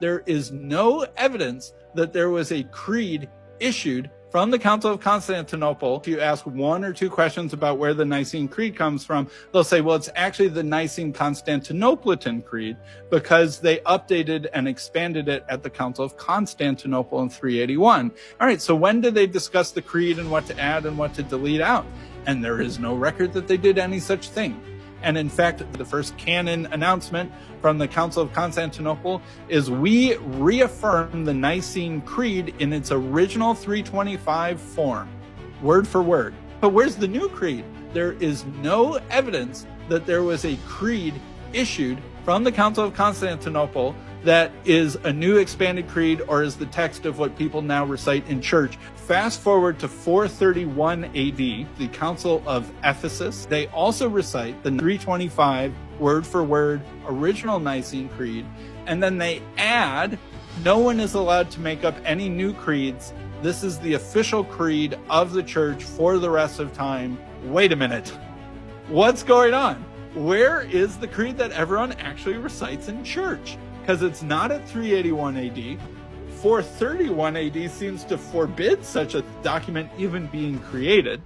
there is no evidence that there was a creed issued from the Council of Constantinople. If you ask one or two questions about where the Nicene Creed comes from, they'll say, well, it's actually the Nicene Constantinopolitan Creed because they updated and expanded it at the Council of Constantinople in 381. All right, so when did they discuss the creed and what to add and what to delete out? And there is no record that they did any such thing. And in fact, the first canon announcement from the Council of Constantinople is we reaffirm the Nicene Creed in its original 325 form, word for word. But where's the new creed? There is no evidence that there was a creed issued from the Council of Constantinople that is a new expanded creed or is the text of what people now recite in church. Fast forward to 431 AD, the Council of Ephesus. They also recite the 325 word for word original Nicene Creed, and then they add, no one is allowed to make up any new creeds. This is the official creed of the church for the rest of time. Wait a minute. What's going on? Where is the creed that everyone actually recites in church? Because it's not at 381 AD. 431 AD seems to forbid such a document even being created.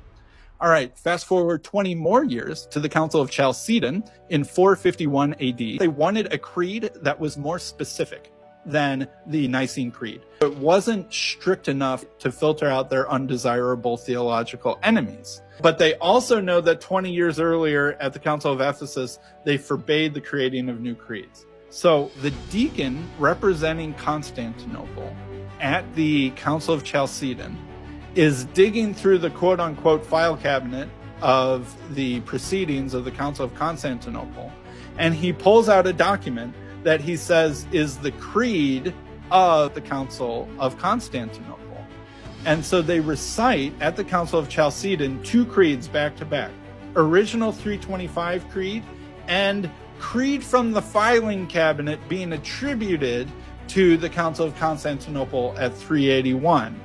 All right, fast forward 20 more years to the Council of Chalcedon in 451 AD. They wanted a creed that was more specific than the Nicene Creed. It wasn't strict enough to filter out their undesirable theological enemies. But they also know that 20 years earlier at the Council of Ephesus, they forbade the creating of new creeds. So the deacon representing Constantinople at the Council of Chalcedon is digging through the quote-unquote file cabinet of the proceedings of the Council of Constantinople, and he pulls out a document that he says is the creed of the Council of Constantinople. And so they recite at the Council of Chalcedon two creeds back to back, original 325 creed and creed from the filing cabinet being attributed to the Council of Constantinople at 381.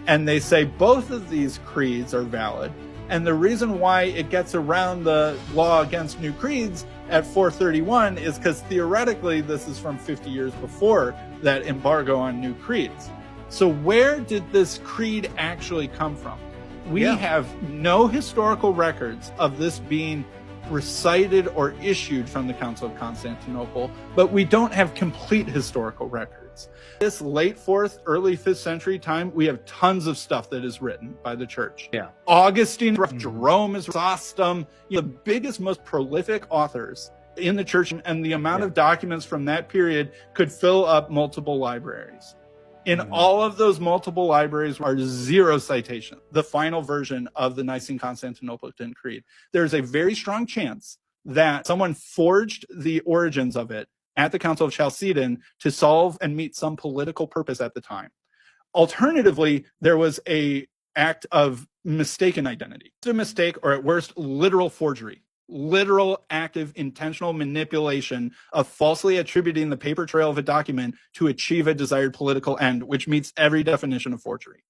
And they say both of these creeds are valid. And the reason why it gets around the law against new creeds at 431 is because theoretically this is from 50 years before that embargo on new creeds. So where did this creed actually come from? We have no historical records of this being recited or issued from the Council of Constantinople, but we don't have complete historical records. This late 4th, early 5th century time, we have tons of stuff that is written by the church. Augustine, Jerome, Chrysostom, the biggest, most prolific authors in the church, and the amount of documents from that period could fill up multiple libraries. In all of those multiple libraries are zero citation, the final version of the Nicene Constantinopolitan Creed. There's a very strong chance that someone forged the origins of it at the Council of Chalcedon to solve and meet some political purpose at the time. Alternatively, there was an act of mistaken identity. It's a mistake, or at worst, literal forgery. Literal, active, intentional manipulation of falsely attributing the paper trail of a document to achieve a desired political end, which meets every definition of forgery.